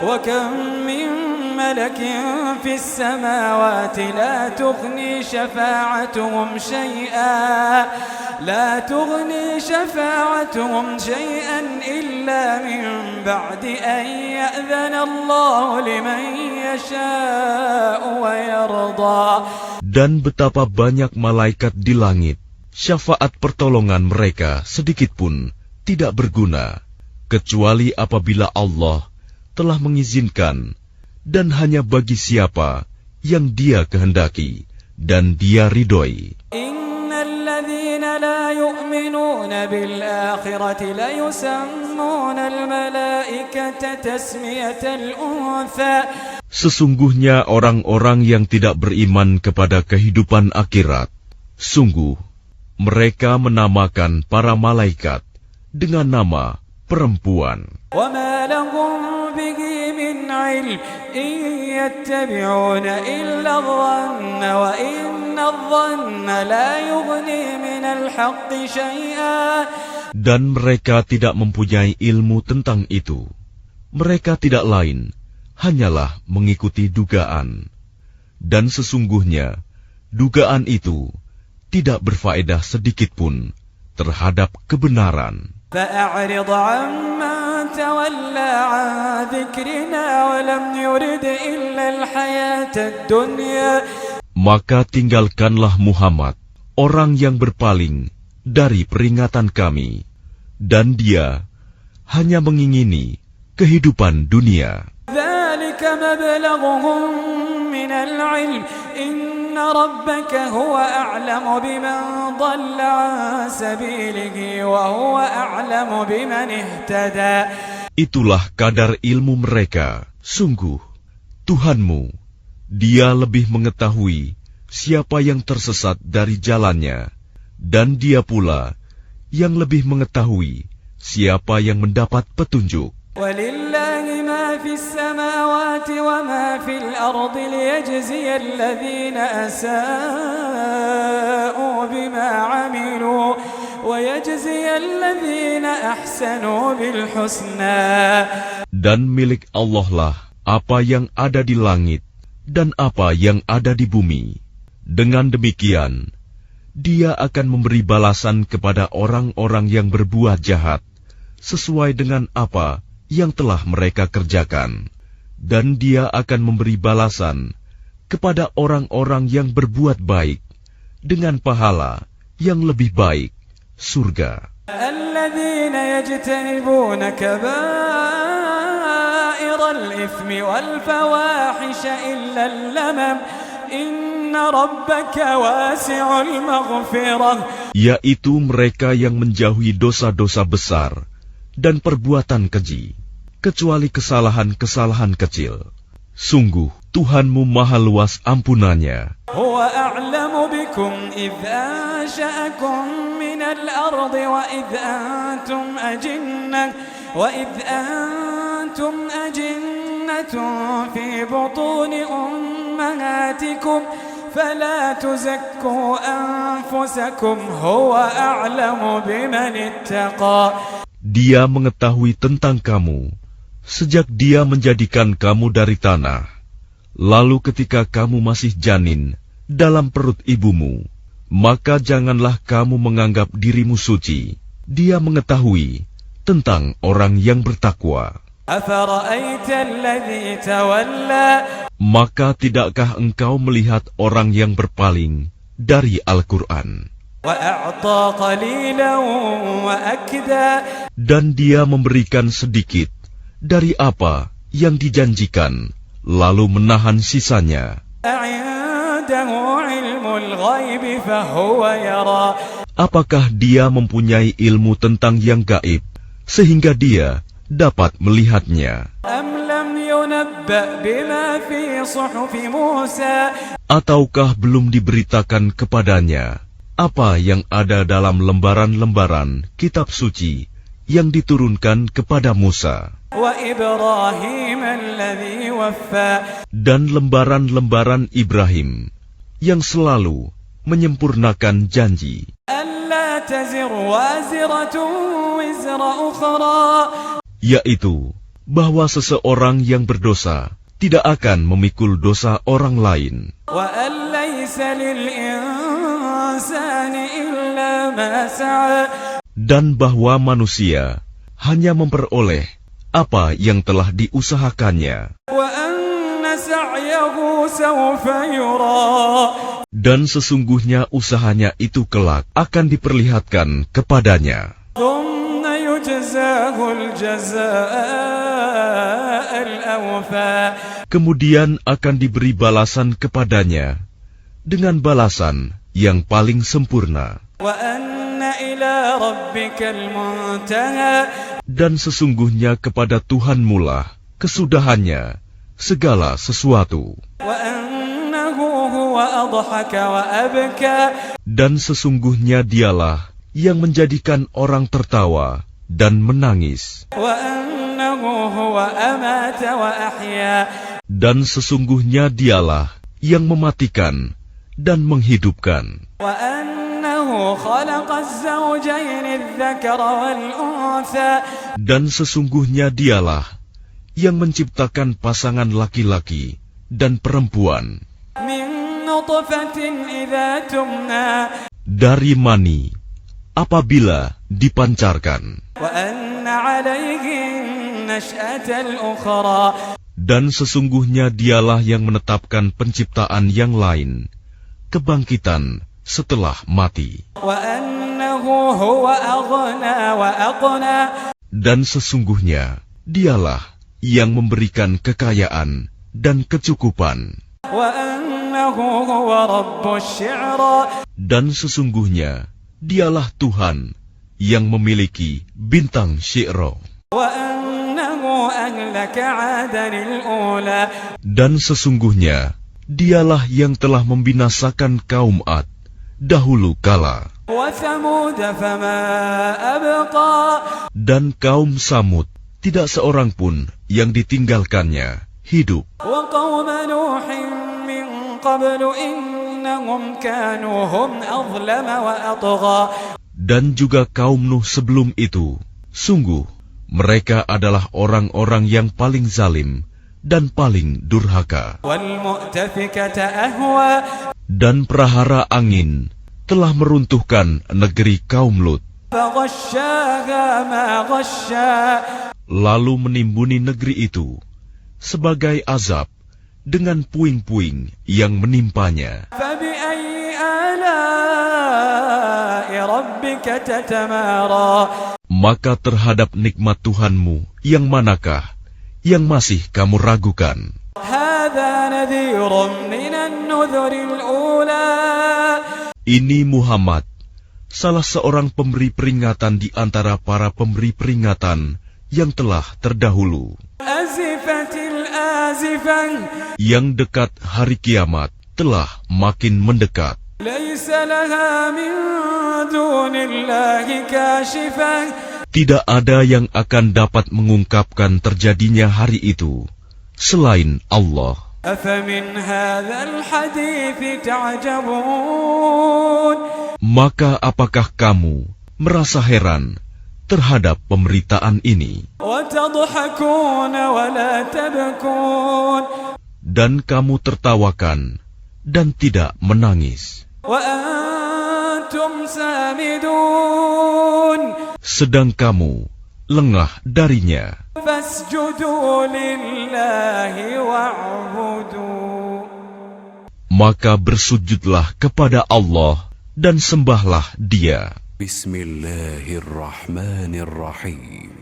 وَكَمْ مِنْ مَلَكٍ فِي السَّمَاوَاتِ لَا تُغْنِي شَفَاعَتُهُمْ شَيْئًا إِلَّا مِنْ بَعْدِ أَنْ يَأْذَنَ اللَّهُ لِمَنْ يَشَاءُ وَيَرْضَى. Dan betapa banyak malaikat di langit, syafaat pertolongan mereka sedikitpun tidak berguna, kecuali apabila Allah telah mengizinkan, dan hanya bagi siapa yang Dia kehendaki dan Dia ridhoi. Innalladzina la yu'minuna bil akhirati la yusammuna al malaikata tasmiyatal untha. Sesungguhnya orang-orang yang tidak beriman kepada kehidupan akhirat, sungguh mereka menamakan para malaikat dengan nama perempuan. وَمَا لَهُمْ بِهِ مِنْ عِلْمٍ إِنْ يَتَّبِعُونَ إِلَّا الظَّنَّ وَإِنَّ الظَّنَّ لَا يُغْنِي مِنَ الْحَقِّ شَيْئًا. Dan mereka tidak mempunyai ilmu tentang itu. Mereka tidak lain, hanyalah mengikuti dugaan. Dan sesungguhnya, dugaan itu tidak berfaedah sedikitpun terhadap kebenaran. فَأَعْرِضْ عَمَّنْ تَوَلَّى عَنْ ذِكْرِنَا وَلَمْ يُرِدْ إِلَّا الْحَيَاةَ الدُّنْيَا. Maka tinggalkanlah Muhammad, orang yang berpaling dari peringatan kami, dan dia hanya mengingini kehidupan dunia. ذَلِكَ مَبْلَغُهُم مِّنَ الْعِلْمِ إِنَّ رَبَّكَ هُوَ أَعْلَمُ بِمَنْ ضَلَّ عَنْ سَبِيلِهِ وَهُوَ أَعْلَمُ بِمَنِ اهْتَدَى. Itulah kadar ilmu mereka. Sungguh, Tuhanmu, Dia lebih mengetahui siapa yang tersesat dari jalannya, dan Dia pula yang lebih mengetahui siapa yang mendapat petunjuk. وَلِلَّهِ مَا فِي السَّمَاوَاتِ وَمَا فِي الْأَرْضِ لِيَجْزِيَ الَّذِينَ أَسَاءُوا بِمَا عَمِلُوا وَيَجْزِيَ الَّذِينَ أَحْسَنُوا بِالْحُسْنَى. Dan milik Allah lah apa yang ada di langit dan apa yang ada di bumi. Dengan demikian, Dia akan memberi balasan kepada orang-orang yang berbuat jahat sesuai dengan apa yang telah mereka kerjakan, dan Dia akan memberi balasan kepada orang-orang yang berbuat baik dengan pahala yang lebih baik, surga. الذين يجتنبون كبائر الإثم والفواحش إلا اللمم إن ربك واسع المغفرة. Yaitu mereka yang menjauhi dosa-dosa besar dan perbuatan keji, kecuali kesalahan-kesalahan kecil. Sungguh, Tuhanmu maha luas ampunannya. هو أعلم بكم إذ أنشأكم من الأرض وإذ أنتم أجنة في بطون أمهاتكم فلا تزكوا أنفسكم هو أعلم بمن اتقى. Dia mengetahui tentang kamu sejak Dia menjadikan kamu dari tanah, lalu ketika kamu masih janin dalam perut ibumu, maka janganlah kamu menganggap dirimu suci. Dia mengetahui tentang orang yang bertakwa. Maka tidakkah engkau melihat orang yang berpaling dari Al-Quran? Dan dia memberikan sedikit dari apa yang dijanjikan, lalu menahan sisanya. Apakah dia mempunyai ilmu tentang yang gaib, sehingga dia dapat melihatnya? Ataukah belum diberitakan kepadanya apa yang ada dalam lembaran-lembaran kitab suci yang diturunkan kepada Musa, dan lembaran-lembaran Ibrahim yang selalu menyempurnakan janji, yaitu bahwa seseorang yang berdosa tidak akan memikul dosa orang lain. وأن ليس للإنسان إلا ما سعى. Dan bahwa manusia hanya memperoleh apa yang telah diusahakannya. وأن سعيه سوف يرى. Dan sesungguhnya usahanya itu kelak akan diperlihatkan kepadanya. ثم يجزاه الجزاء الأوفى. Kemudian akan diberi balasan kepadanya dengan balasan yang paling sempurna. وأن إلى ربك المنتهى. Dan sesungguhnya kepada Tuhanmu lah kesudahannya segala sesuatu. وأنه هو أضحك وأبكى. Dan sesungguhnya dialah yang menjadikan orang tertawa dan menangis. وأنه هو أمات وأحيا. Dan sesungguhnya dialah yang mematikan dan menghidupkan. وأنه خلق الزوجين الذكر والأنثى. Dan sesungguhnya dialah yang menciptakan pasangan laki-laki dan perempuan من نطفة إذا تمنى. dari mani apabila dipancarkan. وأن عليه النشأة الأخرى. Dan sesungguhnya dialah yang menetapkan penciptaan yang lain, kebangkitan setelah mati. وأنه هو أغنى وأقنى. Dan sesungguhnya dialah yang memberikan kekayaan dan kecukupan. وأنه هو رب الشعرى. Dan sesungguhnya dialah Tuhan yang memiliki bintang Syi'ra. وأنه أهلك عادا الأولى. Dan sesungguhnya dialah yang telah membinasakan kaum Ad dahulu kala. وثمود فما أبقى. Dan kaum Samud tidak seorang pun yang ditinggalkannya hidup. وقوم نوح من قبل إنهم كانوا هم أظلم وأطغى. Dan juga kaum Nuh sebelum itu, sungguh mereka adalah orang-orang yang paling zalim dan paling durhaka. والمؤتفكة أهوى. Dan prahara angin telah meruntuhkan negeri kaum Lut, فغشاها ما غشا. lalu menimbuni negeri itu sebagai azab dengan puing-puing yang menimpanya. فبأي آلاء ربك تتمارى. Maka terhadap nikmat Tuhanmu yang manakah yang masih kamu ragukan? هذا نذير من النذر الأولى. Ini Muhammad, salah seorang pemberi peringatan di antara para pemberi peringatan yang telah terdahulu. أزفت الآزفة. Yang dekat hari kiamat telah makin mendekat. ليس لها من دون الله كاشفة. Tidak ada yang akan dapat mengungkapkan terjadinya hari itu selain Allah. أفمن هذا الحديث تعجبون. Maka apakah kamu merasa heran terhadap pemberitaan ini? وتضحكون ولا تبكون. Dan kamu tertawakan dan tidak menangis. وأنتم سامدون. Sedang kamu lengah darinya. فاسجدوا لله واعبدوا. Maka bersujudlah kepada Allah dan sembahlah Dia. Bismillahirrahmanirrahim.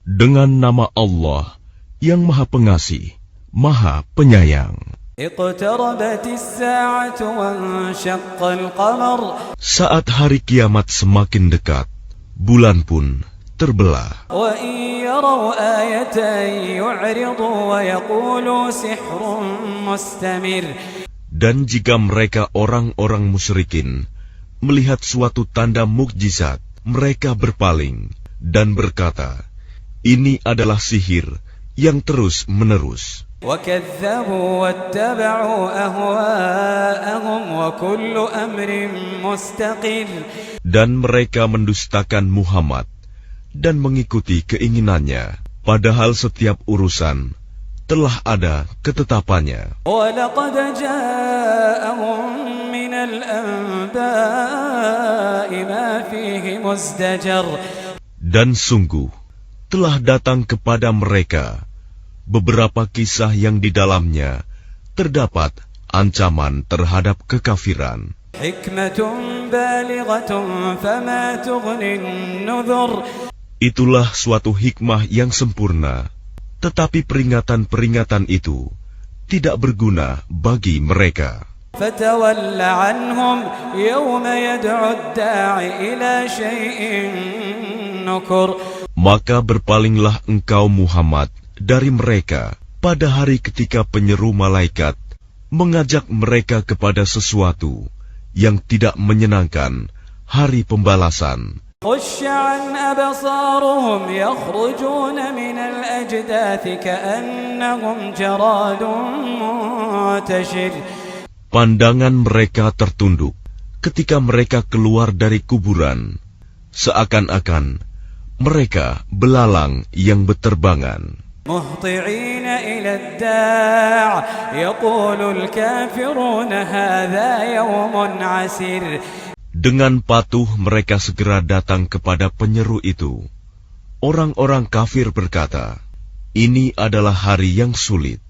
Dengan nama Allah yang Maha Pengasih, Maha Penyayang. اقتربت الساعة وانشق القمر. Saat hari kiamat semakin dekat, bulan pun terbelah. وإن يروا آية يعرضوا ويقولوا سحر مستمر. Dan jika mereka orang-orang musyrikin melihat suatu tanda mukjizat, mereka berpaling dan berkata, ini adalah sihir yang terus-menerus. وكذبوا واتبعوا أهواءهم وكل أمر مستقر. Dan mereka mendustakan Muhammad dan mengikuti keinginannya, padahal setiap urusan telah ada ketetapannya. وَلَقَدْ جَاءَهُم مِّنَ الْأَنبَاءِ مَا فِيهِ مُزْدَجَرٌ. Dan sungguh telah datang kepada mereka beberapa kisah yang di dalamnya terdapat ancaman terhadap kekafiran. حِكْمَةٌ بَالِغَةٌ فَمَا تُغْنِ النُّذُرُ. Itulah suatu hikmah yang sempurna, tetapi peringatan-peringatan itu tidak berguna bagi mereka. فَتَوَلَّ عَنْهُمْ يَوْمَ يَدْعُ الدَّاعِ إِلَى شَيْءٍ نُكُرٍ. Maka berpalinglah engkau Muhammad dari mereka pada hari ketika penyeru malaikat mengajak mereka kepada sesuatu yang tidak menyenangkan, hari pembalasan. خُشَّ عَنْ أَبْصَارُهُمْ يَخْرُجُونَ مِنَ الْأَجْدَاثِ كَأَنَّهُمْ جَرَادٌ مُنتَشِرٌ. Pandangan mereka tertunduk ketika mereka keluar dari kuburan, seakan-akan mereka belalang yang beterbangan. مهطعين إلى الداع يقول الكافرون هذا يوم عسير. Dengan patuh mereka segera datang kepada penyeru itu. Orang-orang kafir berkata, ini adalah hari yang sulit.